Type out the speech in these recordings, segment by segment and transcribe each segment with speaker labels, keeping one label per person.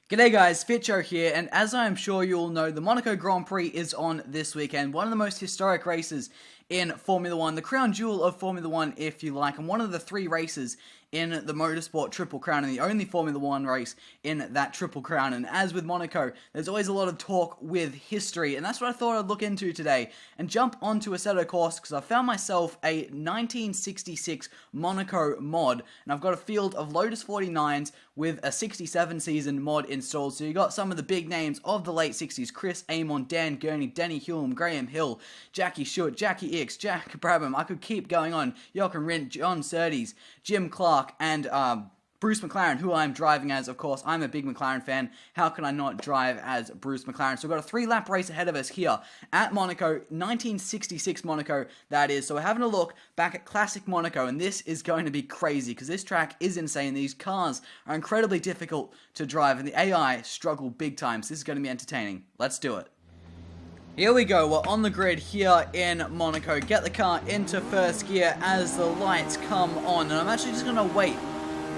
Speaker 1: G'day guys, Fitcho here, and as I am sure you all know, the Monaco Grand Prix is on this weekend. One of the most historic races in Formula 1, the crown jewel of Formula 1 if you like, and one of the three races in the Motorsport Triple Crown, and the only Formula 1 race in that Triple Crown. And as with Monaco, there's always a lot of talk with history, and that's what I thought I'd look into today, and jump onto Assetto Corsa, because I found myself a 1966 Monaco mod, and I've got a field of Lotus 49s with a 67 season mod installed. So you got some of the big names of the late 60s: Chris Amon, Dan Gurney, Denny Hulme, Graham Hill, Jackie Stewart, Jackie Ickx, Jack Brabham. I could keep going on. Jochen Rindt, John Surtees, Jim Clark, and Bruce McLaren, who I'm driving as. Of course, I'm a big McLaren fan. How can I not drive as Bruce McLaren? So we've got a 3-lap race ahead of us here at Monaco, 1966 Monaco, that is. So we're having a look back at classic Monaco, and this is going to be crazy, because this track is insane. These cars are incredibly difficult to drive, and the AI struggle big time, so this is going to be entertaining. Let's do it. Here we go, we're on the grid here in Monaco. Get the car into first gear as the lights come on, and I'm actually just going to wait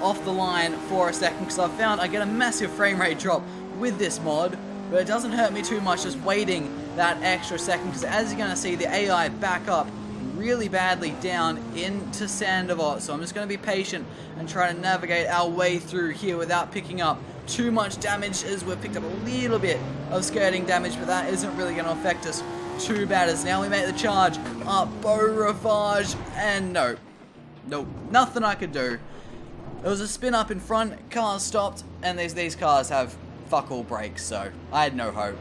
Speaker 1: off the line for a second, because I've found I get a massive frame rate drop with this mod, but it doesn't hurt me too much just waiting that extra second, because as you're going to see, the AI back up really badly down into Sandoval. So I'm just going to be patient and try to navigate our way through here without picking up too much damage, as we've picked up a little bit of skirting damage, but that isn't really going to affect us too bad, as now we make the charge up Beau Rivage, and nope, nothing I could do. There was a spin up in front, cars stopped, and these cars have fuck all brakes, so I had no hope.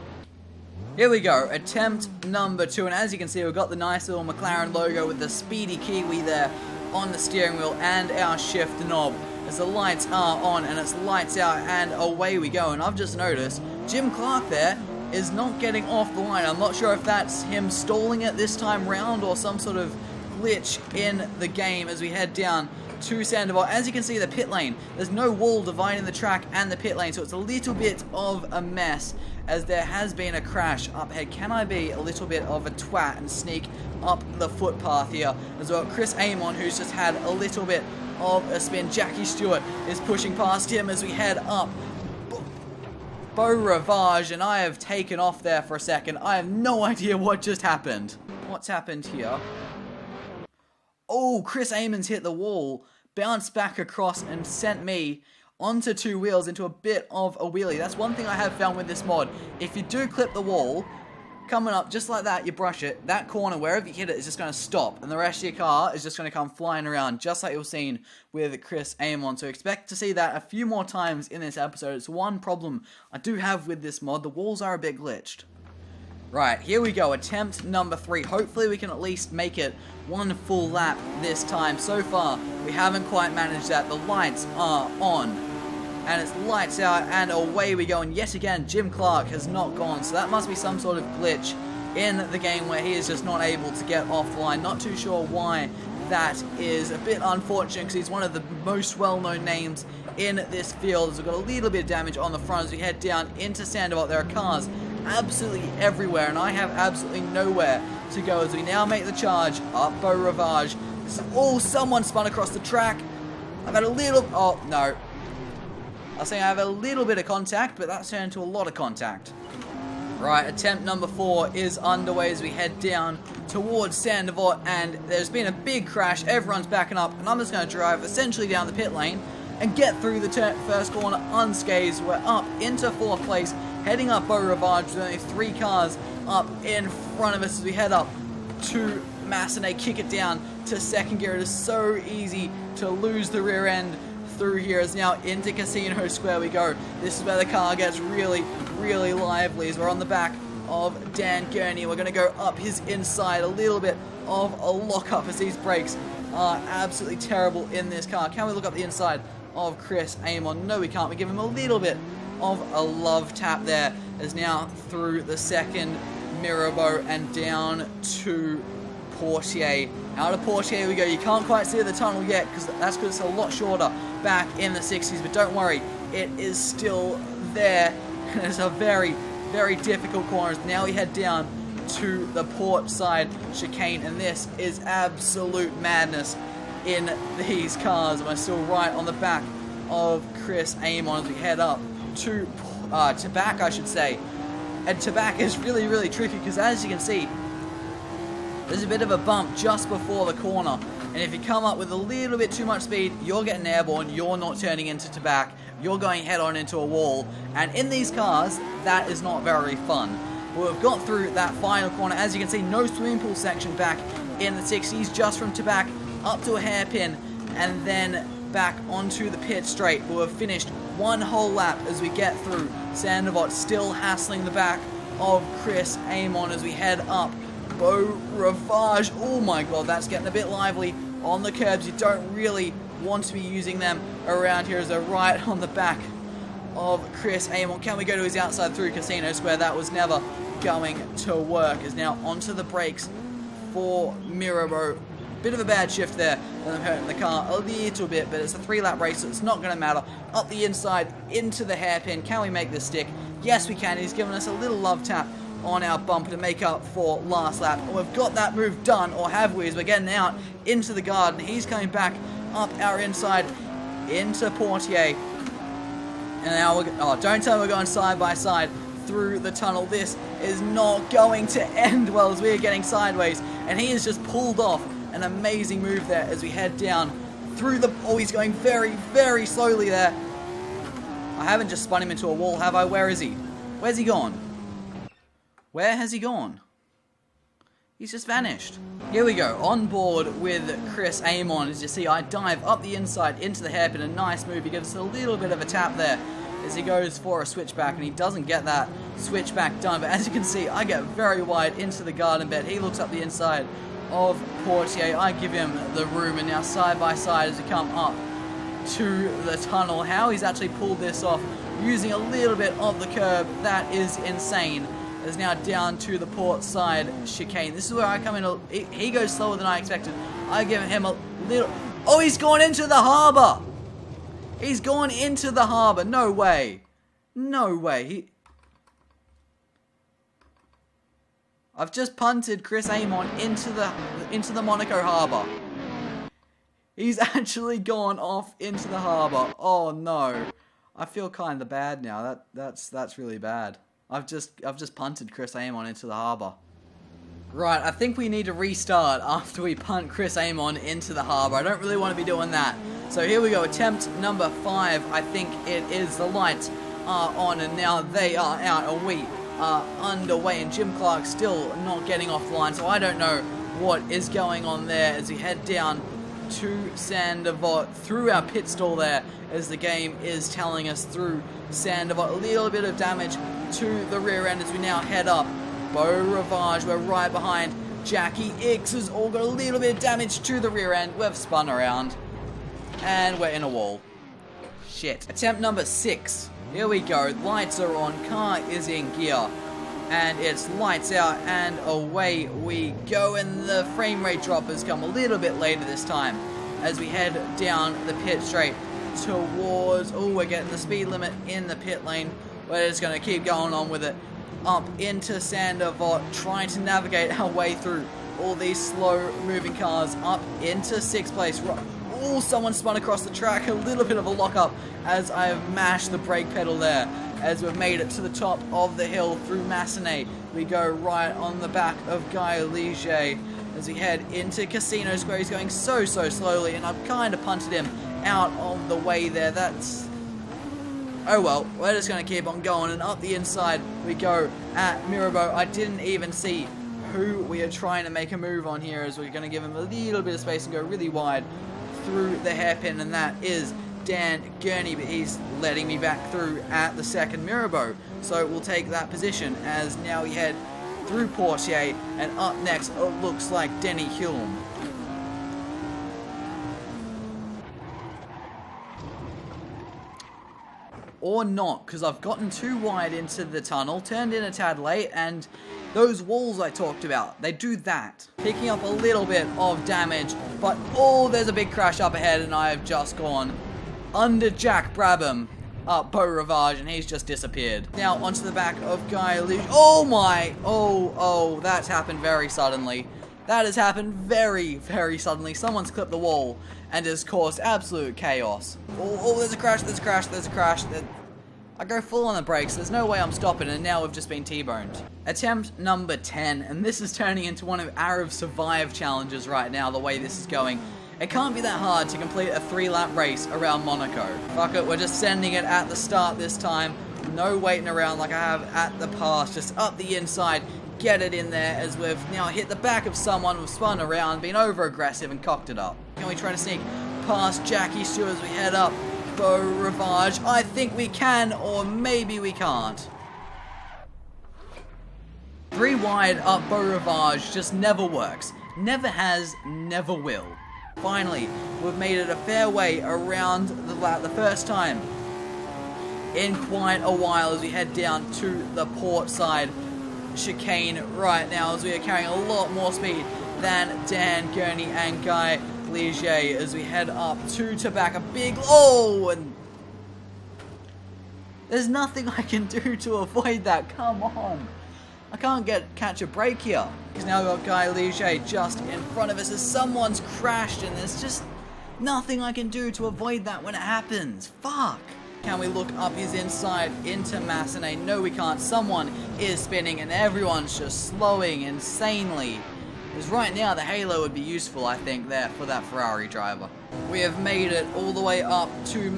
Speaker 1: Here we go, attempt number 2, and as you can see, we've got the nice little McLaren logo with the speedy Kiwi there on the steering wheel and our shift knob, as the lights are on and it's lights out, and away we go. And I've just noticed Jim Clark there is not getting off the line. I'm not sure if that's him stalling it this time round or some sort of glitch in the game as we head down to Sandoval. As you can see, the pit lane, there's no wall dividing the track and the pit lane, so it's a little bit of a mess, as there has been a crash up ahead. Can I be a little bit of a twat and sneak up the footpath here as well? Chris Amon, who's just had a little bit of a spin. Jackie Stewart is pushing past him as we head up Beau Rivage, and I have taken off there for a second. I have no idea what just happened. What's happened here? Oh, Chris Amon's hit the wall, bounced back across, and sent me onto two wheels into a bit of a wheelie. That's one thing I have found with this mod. If you do clip the wall, coming up just like that, you brush it, that corner, wherever you hit it, is just going to stop, and the rest of your car is just going to come flying around, just like you've seen with Chris Amon. So expect to see that a few more times in this episode. It's one problem I do have with this mod. The walls are a bit glitched. Right, here we go, attempt number 3. Hopefully we can at least make it one full lap this time. So far, we haven't quite managed that. The lights are on, and it's lights out, and away we go. And yet again, Jim Clark has not gone, so that must be some sort of glitch in the game where he is just not able to get off the line. Not too sure why that is. A bit unfortunate, because he's one of the most well-known names in this field. As we've got a little bit of damage on the front as we head down into Sandoval. There are cars absolutely everywhere, and I have absolutely nowhere to go as we now make the charge up Beau Rivage. Oh, someone spun across the track. I've had a little... oh, no. I was saying I have a little bit of contact, but that's turned into a lot of contact. Right, attempt number 4 is underway as we head down towards Sandoval, and there's been a big crash. Everyone's backing up, and I'm just going to drive essentially down the pit lane and get through the first corner unscathed. We're up into 4th place, heading up Beau Rivage with only 3 cars up in front of us as we head up to Massenet, kick it down to 2nd gear. It is so easy to lose the rear end through here, as now into Casino Square we go. This is where the car gets really, really lively, as we're on the back of Dan Gurney. We're going to go up his inside, a little bit of a lockup as these brakes are absolutely terrible in this car. Can we look up the inside of Chris Amon? No, we can't. We give him a little bit of a love tap there, as now through the 2nd Mirabeau and down to Portier. Out of Portier we go. You can't quite see the tunnel yet, because it's a lot shorter back in the 60s, but don't worry, it is still there, and it's a very, very difficult corner. Now we head down to the port side chicane, and this is absolute madness in these cars. We're still right on the back of Chris Amon as we head up to Tabac, I should say. And Tabac is really, really tricky because, as you can see, there's a bit of a bump just before the corner. And if you come up with a little bit too much speed, you're getting airborne, you're not turning into Tabac, you're going head on into a wall. And in these cars, that is not very fun. We've got through that final corner. As you can see, no swimming pool section back in the 60s, just from Tabac up to a hairpin, and then back onto the pit straight. We'll have finished one whole lap as we get through. Sandoval still hassling the back of Chris Amon as we head up. Beau Rivage, oh my god, that's getting a bit lively on the curbs. You don't really want to be using them around here as they're right on the back of Chris Amon. Can we go to his outside through Casino Square? That was never going to work. Is now onto the brakes for Mirabeau. Bit of a bad shift there, and I'm hurting the car a little bit, but it's a 3-lap race, so it's not going to matter. Up the inside, into the hairpin. Can we make this stick? Yes, we can. He's given us a little love tap on our bumper to make up for last lap. And we've got that move done, or have we, as we're getting out into the garden. He's coming back up our inside into Portier. And now don't tell me we're going side by side through the tunnel. This is not going to end well as we are getting sideways, and he has just pulled off an amazing move there as we head down through the... Oh, he's going very, very slowly there. I haven't just spun him into a wall, have I? Where is he? Where's he gone? Where has he gone? He's just vanished. Here we go, on board with Chris Amon. As you see, I dive up the inside into the hairpin. A nice move. He gives us a little bit of a tap there as he goes for a switchback, and he doesn't get that switchback done. But as you can see, I get very wide into the garden bed. He looks up the inside of Portier. I give him the room, and now side by side as we come up to the tunnel. How he's actually pulled this off using a little bit of the curb, that is insane. Is now down to the port side chicane. This is where I come in. He goes slower than I expected. I give him a little... Oh, he's gone into the harbour! He's gone into the harbour. No way. No way. I've just punted Chris Amon into the Monaco harbour. He's actually gone off into the harbour. Oh no. I feel kind of bad now. That's really bad. I've just punted Chris Amon into the harbour. Right, I think we need to restart after we punt Chris Amon into the harbour. I don't really want to be doing that. So here we go, attempt number 5. I think it is. The lights are on and now they are out and we are underway. And Jim Clark still not getting off the line, so I don't know what is going on there as we head down to Sandoval through our pit stall there, as the game is telling us through Sandoval. A little bit of damage to the rear end as we now head up. Beau Rivage, we're right behind. Jackie X has all got a little bit of damage to the rear end. We've spun around and we're in a wall. Shit. Attempt number 6. Here we go. Lights are on. Car is in gear. And it's lights out and away we go. And the frame rate drop has come a little bit later this time as we head down the pit straight towards... Oh, we're getting the speed limit in the pit lane. We're just going to keep going on with it. Up into Sandoval, trying to navigate our way through all these slow moving cars. Up into 6th place. Oh, someone spun across the track. A little bit of a lock up as I have mashed the brake pedal there. As we've made it to the top of the hill through Massenet. We go right on the back of Guy Ligier as we head into Casino Square. He's going so slowly, and I've kind of punted him out of the way there. That's... Oh well, we're just going to keep on going, and up the inside we go at Mirabeau. I didn't even see who we are trying to make a move on here, as we're going to give him a little bit of space and go really wide through the hairpin, and that is Dan Gurney, but he's letting me back through at the second Mirabeau. So we'll take that position as now we head through Portier, and up next it looks like Denny Hulme. Or not, because I've gotten too wide into the tunnel, turned in a tad late, and those walls I talked about, they do that. Picking up a little bit of damage, but oh, there's a big crash up ahead, and I have just gone under Jack Brabham up Beau Rivage, and he's just disappeared. Now onto the back of Guy Ligier. Oh my, oh, that's happened very suddenly. That has happened very suddenly. Someone's clipped the wall and has caused absolute chaos. Oh, there's a crash. I go full on the brakes, there's no way I'm stopping, and now we've just been T-boned. Attempt number 10, and this is turning into one of Arab's Survive challenges right now, the way this is going. It can't be that hard to complete a 3-lap race around Monaco. Fuck it, we're just sending it at the start this time. No waiting around like I have at the past, just up the inside, get it in there as we've now hit the back of someone, we've spun around, been over-aggressive and cocked it up. Can we try to sneak past Jackie Stewart as we head up Beau Rivage? I think we can, or maybe we can't. 3 wide up Beau Rivage just never works. Never has, never will. Finally, we've made it a fair way around the lap the first time in quite a while as we head down to the port side chicane right now as we are carrying a lot more speed than Dan Gurney and Guy Ligier as we head up to back a big... Oh! And there's nothing I can do to avoid that. Come on. I can't catch a break here. Because now we've got Guy Ligier just in front of us as someone's crashed and there's just nothing I can do to avoid that when it happens. Fuck. Can we look up his inside into Massenet? No, we can't. Someone is spinning and everyone's just slowing insanely. Because right now the halo would be useful, I think, there for that Ferrari driver. We have made it all the way up to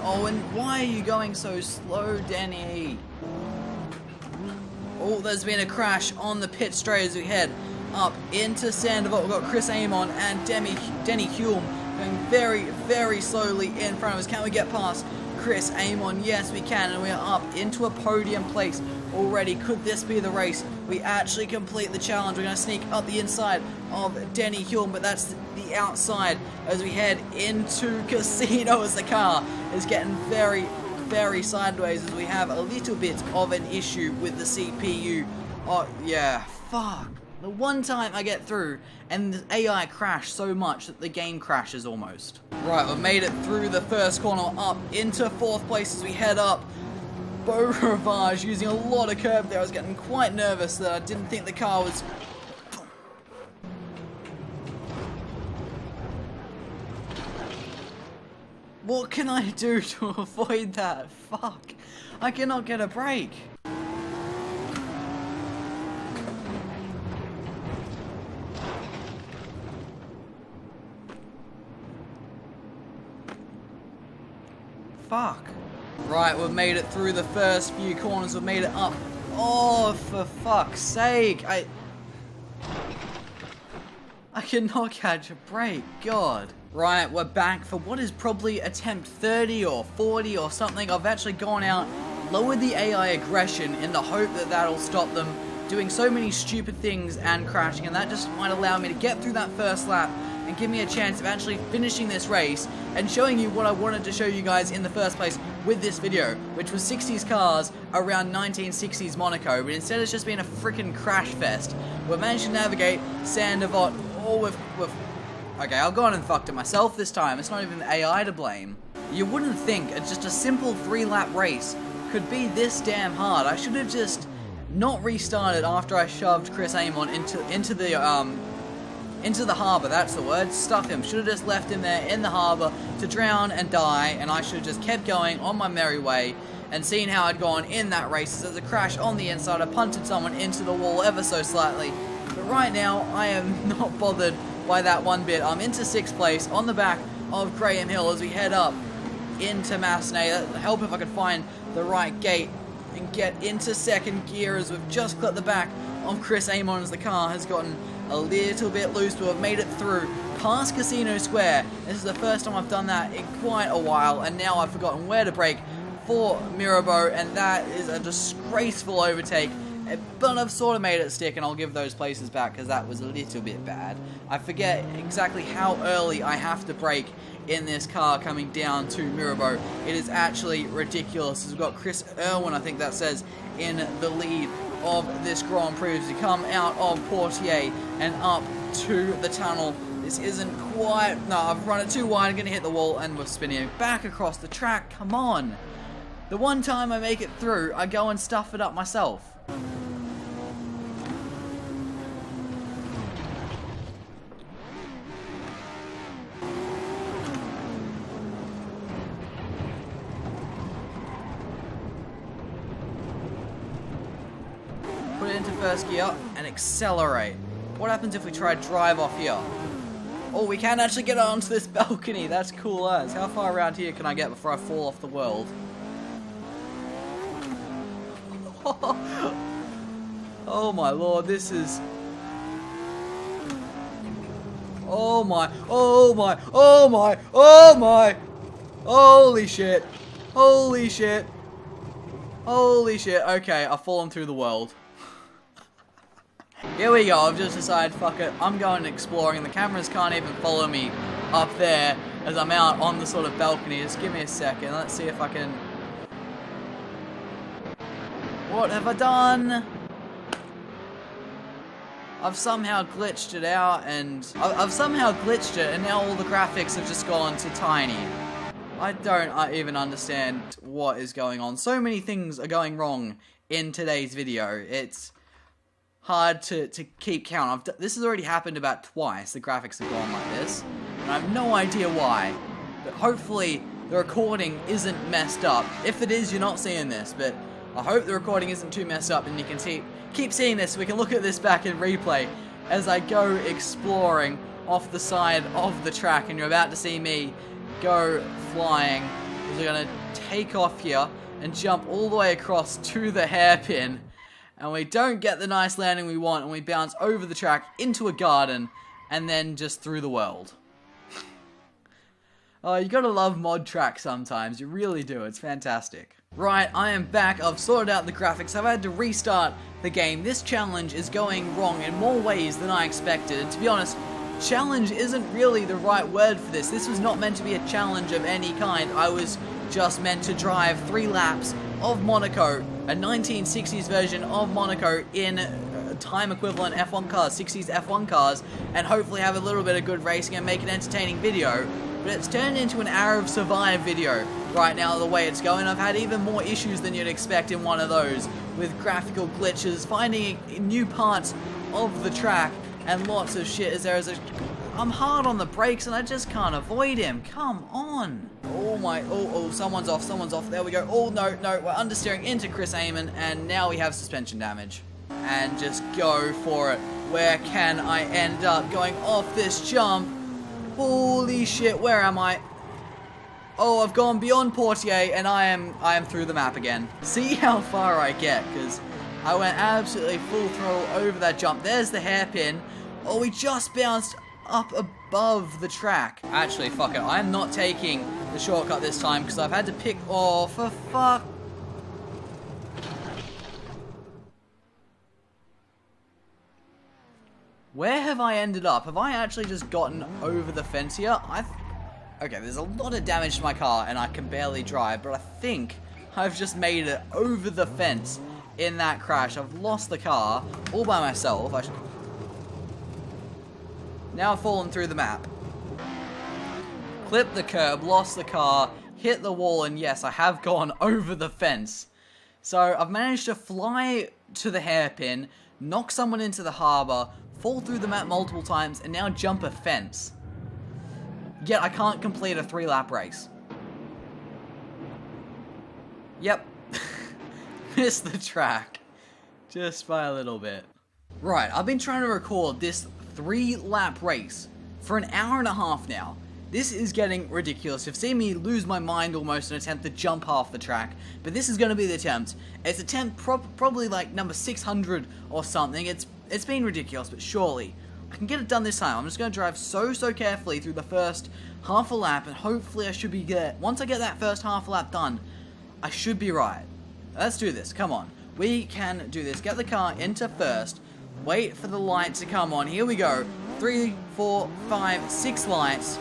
Speaker 1: Oh, and why are you going so slow, Denny? Oh, there's been a crash on the pit straight as we head up into Sandoval. We've got Chris Amon and Denny Hulme going very, very slowly in front of us. Can we get past Chris Amon? Yes, we can, and we are up into a podium place already. Could this be the race? We actually complete the challenge. We're going to sneak up the inside of Denny Hulme, but that's the outside as we head into Casino as the car is getting very, very sideways as we have a little bit of an issue with the CPU. Oh, yeah, fuck. The one time I get through and the AI crashed so much that the game crashes almost. Right, we've made it through the first corner up into 4th place as we head up Beau Rivage using a lot of curb there. I was getting quite nervous that I didn't think the car was... What can I do to avoid that? Fuck. I cannot get a break. Fuck. Right, we've made it through the first few corners. We've made it up. Oh, for fuck's sake. I cannot catch a break. God. Right, we're back for what is probably attempt 30 or 40 or something. I've actually gone out, lowered the AI aggression in the hope that that'll stop them doing so many stupid things and crashing, and that just might allow me to get through that first lap and give me a chance of actually finishing this race and showing you what I wanted to show you guys in the first place with this video, which was 60s cars around 1960s Monaco, but instead it's just been a freaking crash fest. We've managed to navigate Sandoval. Oh, we've okay, I've gone and fucked it myself this time. It's not even the AI to blame. You wouldn't think it's just a simple 3-lap race could be this damn hard. I should have just not restarted after I shoved Chris Amon into the harbour. That's the word. Stuff him. Should have just left him there in the harbour to drown and die, and I should have just kept going on my merry way and seen how I'd gone in that race. There's a crash on the inside. I punted someone into the wall ever so slightly. But right now, I am not bothered by that one bit. I'm into 6th place on the back of Graham Hill as we head up into Massenet. Help if I could find the right gate and get into 2nd gear as we've just clipped the back of Chris Amon as the car has gotten a little bit loose, but we've made it through past Casino Square. This is the first time I've done that in quite a while, and now I've forgotten where to brake for Mirabeau, and that is a disgraceful overtake. But I've sort of made it stick, and I'll give those places back because that was a little bit bad. I forget exactly how early I have to brake in this car coming down to Mirabeau. It is actually ridiculous. We've got Chris Irwin, I think that says, in the lead of this Grand Prix as we come out of Portier and up to the tunnel. This isn't quite... No, I've run it too wide. I'm going to hit the wall, and we're spinning back across the track. Come on. The one time I make it through, I go and stuff it up myself. into first gear and accelerate. What happens if we try to drive off here? Oh, we can actually get onto this balcony. That's cool as. How far around here can I get before I fall off the world? Oh my lord, this is... Oh my, oh my, oh my, oh my! Holy shit. Holy shit. Holy shit. Okay, I've fallen through the world. Here we go, I've just decided, fuck it, I'm going exploring. The cameras can't even follow me up there as I'm out on the sort of balcony. Just give me a second, let's see if I can... What have I done? I've somehow glitched it out, and I've somehow glitched it, and now all the graphics have just gone to tiny. I don't even understand what is going on. So many things are going wrong in today's video. It's hard to keep count. This has already happened about twice. The graphics have gone like this, and I have no idea why. But hopefully the recording isn't messed up. If it is, you're not seeing this, but I hope the recording isn't too messed up and you can keep seeing this so we can look at this back in replay as I go exploring off the side of the track, and you're about to see me go flying. We're going to take off here and jump all the way across to the hairpin, and we don't get the nice landing we want, and we bounce over the track into a garden and then just through the world. Oh, you gotta love mod track sometimes, you really do, it's fantastic. Right, I am back, I've sorted out the graphics, I've had to restart the game. This challenge is going wrong in more ways than I expected, and to be honest, challenge isn't really the right word for this. This was not meant to be a challenge of any kind. I was just meant to drive 3 laps of Monaco, a 1960s version of Monaco in time equivalent F1 cars, 60s F1 cars, and hopefully have a little bit of good racing and make an entertaining video. But it's turned into an Hour of Survive video right now the way it's going. I've had even more issues than you'd expect in one of those, with graphical glitches, finding new parts of the track, and lots of shit as there is a... I'm hard on the brakes and I just can't avoid him. Come on. Oh my, oh, someone's off. There we go. Oh no, we're understeering into Chris Amon, and now we have suspension damage. And just go for it. Where can I end up? Going off this jump. Holy shit, where am I? Oh, I've gone beyond Portier and I am through the map again. See how far I get, because I went absolutely full throttle over that jump. There's the hairpin. Oh, we just bounced up above the track. Actually, fuck it. I'm not taking the shortcut this time because I've had to pick... Oh, for fuck. Where have I ended up? Have I actually just gotten over the fence here? Okay, there's a lot of damage to my car and I can barely drive, but I think I've just made it over the fence in that crash. I've lost the car all by myself. Now I've fallen through the map. Clipped the curb, lost the car, hit the wall, and yes, I have gone over the fence. So I've managed to fly to the hairpin, knock someone into the harbour, fall through the map multiple times, and now jump a fence. Yet I can't complete a 3-lap race. Yep. Missed the track. Just by a little bit. Right, I've been trying to record this 3-lap race for an hour and a half now. This is getting ridiculous. You've seen me lose my mind almost in an attempt to jump half the track, but this is going to be the attempt. It's attempt probably like number 600 or something. It's been ridiculous, but surely I can get it done this time. I'm just going to drive so carefully through the first half a lap, and hopefully I should be good. Once I get that first half a lap done, I should be right. Let's do this. Come on. We can do this. Get the car into first. Wait for the light to come on. Here we go. 3, 4, 5, 6 lights.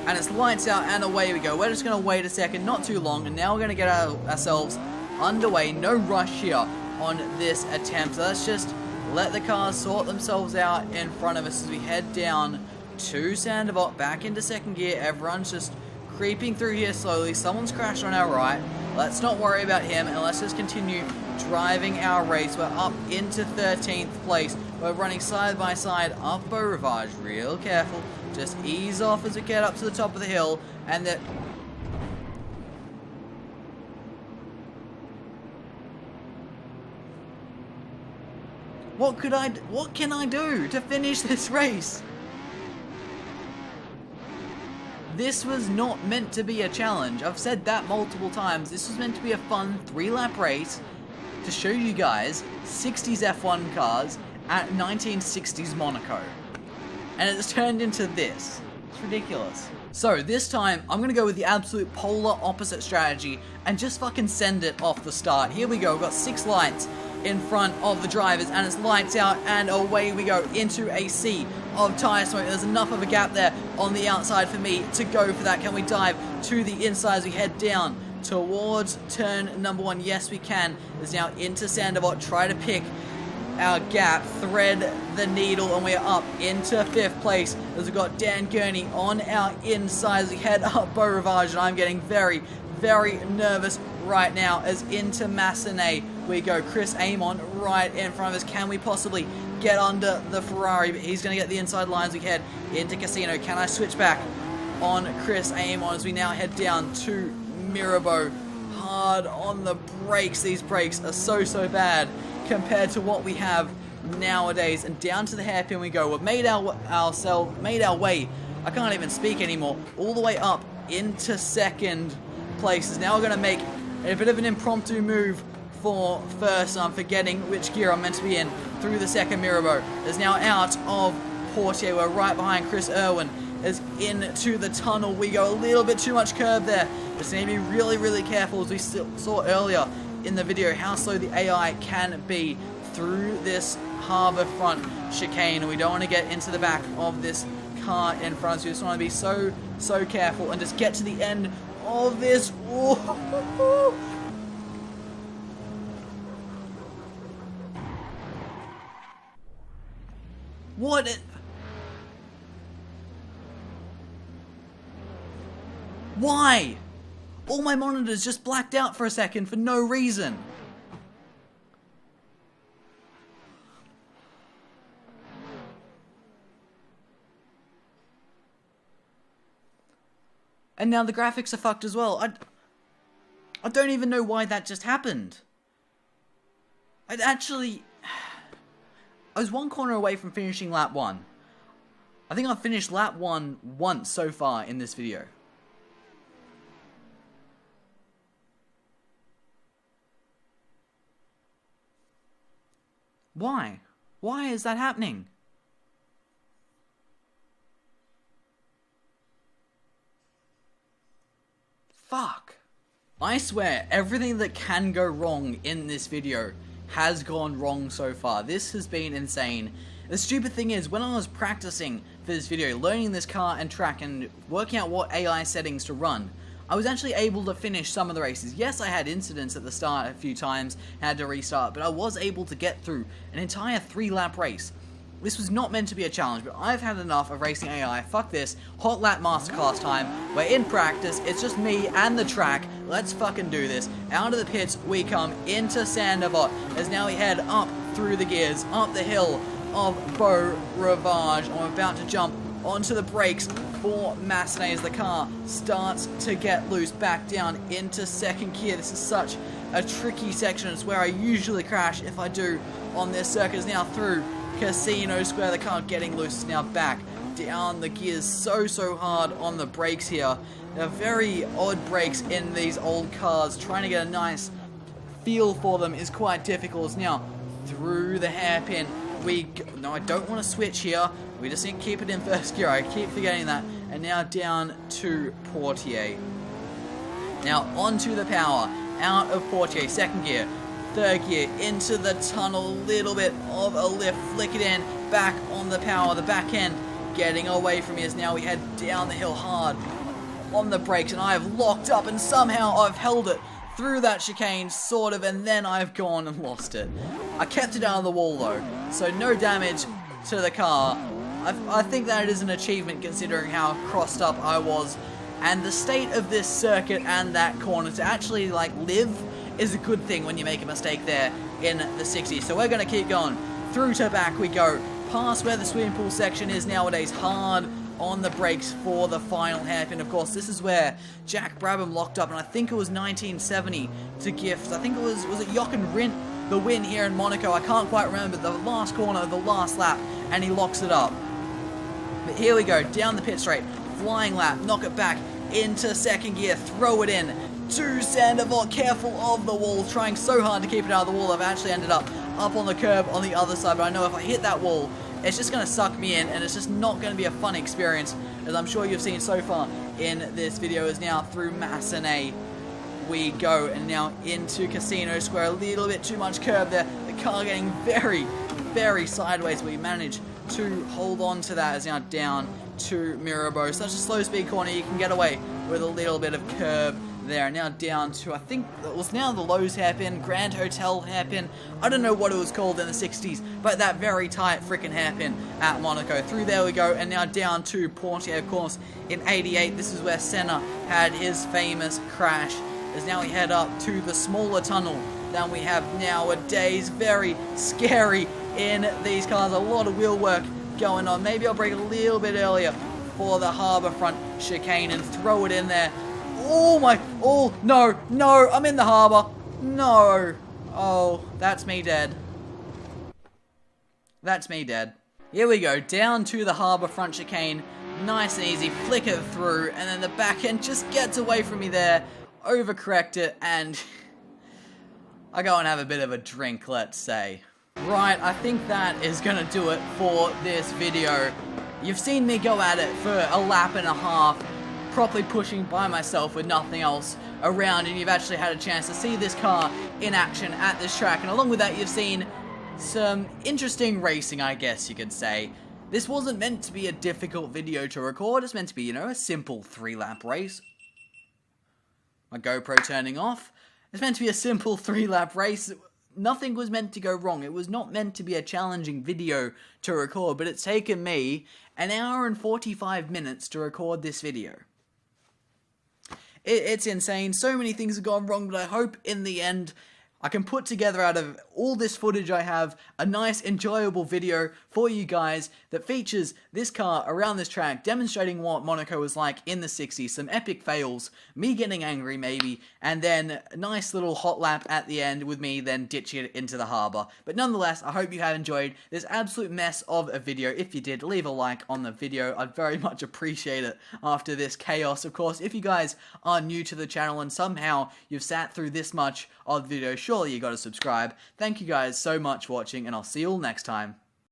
Speaker 1: And it's lights out and away we go. We're just going to wait a second, not too long, and now we're going to get ourselves underway. No rush here on this attempt. So let's just let the cars sort themselves out in front of us as we head down to Sandoval, back into second gear. Everyone's just creeping through here slowly. Someone's crashed on our right. Let's not worry about him, and let's just continue driving our race. We're up into 13th place. We're running side by side up Beaurivage. Real careful. Just ease off as we get up to the top of the hill, and the... What can I do to finish this race? This was not meant to be a challenge. I've said that multiple times. This was meant to be a fun 3-lap race to show you guys 60s F1 cars at 1960s Monaco. And it's turned into this. It's ridiculous. So this time, I'm going to go with the absolute polar opposite strategy and just fucking send it off the start. Here we go. We've got 6 lights in front of the drivers, and it's lights out, and away we go into a sea of tyre smoke. There's enough of a gap there on the outside for me to go for that. Can we dive to the inside as we head down towards turn number 1? Yes, we can. It's now into Sandoval. Try to pick our gap, thread the needle, and we're up into 5th place as we've got Dan Gurney on our inside as we head up Beau Rivage, and I'm getting very, very nervous right now as into Massenet we go. Chris Amon right in front of us. Can we possibly get under the Ferrari? But he's going to get the inside line as we head into Casino. Can I switch back on Chris Amon as we now head down to Mirabeau? Hard on the brakes. These brakes are so bad compared to what we have nowadays. And down to the hairpin we go. We've made our way, I can't even speak anymore, all the way up into 2nd place. Now we're going to make a bit of an impromptu move for first. I'm forgetting which gear I'm meant to be in through the 2nd Mirabeau. Is now out of Portier. We're right behind Chris Irwin as into the tunnel we go. A little bit too much curve there. Just need to be really careful, as we saw earlier in the video how slow the AI can be through this Harbour front chicane. We don't want to get into the back of this car in front of us. We just want to be so careful and just get to the end of this. Ooh. Why? All my monitors just blacked out for a second for no reason. And now the graphics are fucked as well. I don't even know why that just happened. I was 1 corner away from finishing lap 1. I think I've finished lap 1 once so far in this video. Why? Why is that happening? Fuck. I swear, everything that can go wrong in this video has gone wrong so far. This has been insane. The stupid thing is, when I was practicing for this video, learning this car and track and working out what AI settings to run, I was actually able to finish some of the races. Yes, I had incidents at the start a few times, had to restart, but I was able to get through an entire 3-lap race. This was not meant to be a challenge, but I've had enough of racing AI. Fuck this. Hot lap masterclass time. We're in practice. It's just me and the track. Let's fucking do this. Out of the pits we come into Sandoval as now we head up through the gears, up the hill of Beau Rivage. And we're about to jump onto the brakes for Massenet as the car starts to get loose. Back down into 2nd gear. This is such a tricky section. It's where I usually crash if I do on this circuit. It's now through Casino Square. The car getting loose is now back down the gears so hard on the brakes here. They're very odd brakes in these old cars. Trying to get a nice feel for them is quite difficult. It's now through the hairpin. No, I don't want to switch here. We just need to keep it in 1st gear. I keep forgetting that. And now down to Portier. Now onto the power. Out of Portier. 2nd gear. 3rd gear. Into the tunnel. Little bit of a lift. Flick it in. Back on the power. The back end getting away from me as now we head down the hill hard on the brakes. And I have locked up and somehow I've held it through that chicane, sort of, and then I've gone and lost it. I kept it out of the wall though, so no damage to the car. I think that is an achievement considering how crossed up I was, and the state of this circuit and that corner. To actually like live is a good thing when you make a mistake there in the 60s. So we're going to keep going. Through to back we go, past where the swimming pool section is nowadays, hard on the brakes for the final hairpin. Of course, this is where Jack Brabham locked up, and I think it was 1970 to gift. I think it was it Jochen Rindt the win here in Monaco. I can't quite remember the last corner of the last lap, and he locks it up. But here we go, down the pit straight, flying lap, knock it back into second gear, throw it in to Sandoval, careful of the wall, trying so hard to keep it out of the wall. I've actually ended up on the curb on the other side, but I know if I hit that wall, it's just going to suck me in, and it's just not going to be a fun experience, as I'm sure you've seen so far in this video. Is now through Massenet we go, and now into Casino Square. A little bit too much curb there, the car getting very, very sideways, but we managed to hold on to that. As now down to Mirabeau. Such a slow speed corner, you can get away with a little bit of curb there. Now down to, I think it was now the Lowe's hairpin, Grand Hotel hairpin. I don't know what it was called in the 60s, but that very tight freaking hairpin at Monaco. Through there we go, and now down to Portier, of course, in 88. This is where Senna had his famous crash. As now we head up to the smaller tunnel. Then we have nowadays very scary in these cars. A lot of wheel work going on. Maybe I'll brake a little bit earlier for the Harbour front chicane and throw it in there. Oh my, oh no, no, I'm in the Harbour. No. Oh, that's me dead. That's me dead. Here we go, down to the Harbour front chicane. Nice and easy, flick it through, and then the back end just gets away from me there. Overcorrect it, and I go and have a bit of a drink, let's say. Right, I think that is going to do it for this video. You've seen me go at it for a lap and a half, properly pushing by myself with nothing else around, and you've actually had a chance to see this car in action at this track, and along with that you've seen some interesting racing, I guess you could say. This wasn't meant to be a difficult video to record, it's meant to be, you know, a simple 3-lap race. My GoPro turning off. It's meant to be a simple 3-lap race. Nothing was meant to go wrong. It was not meant to be a challenging video to record, but it's taken me an hour and 45 minutes to record this video. It's insane. So many things have gone wrong, but I hope in the end I can put together out of all this footage I have a nice, enjoyable video for you guys that features this car around this track, demonstrating what Monaco was like in the 60s, some epic fails, me getting angry maybe, and then a nice little hot lap at the end with me then ditching it into the Harbour. But nonetheless, I hope you have enjoyed this absolute mess of a video. If you did, leave a like on the video. I'd very much appreciate it after this chaos. Of course, if you guys are new to the channel and somehow you've sat through this much of the video, surely you got to subscribe. Thank you guys so much for watching, and I'll see you all next time.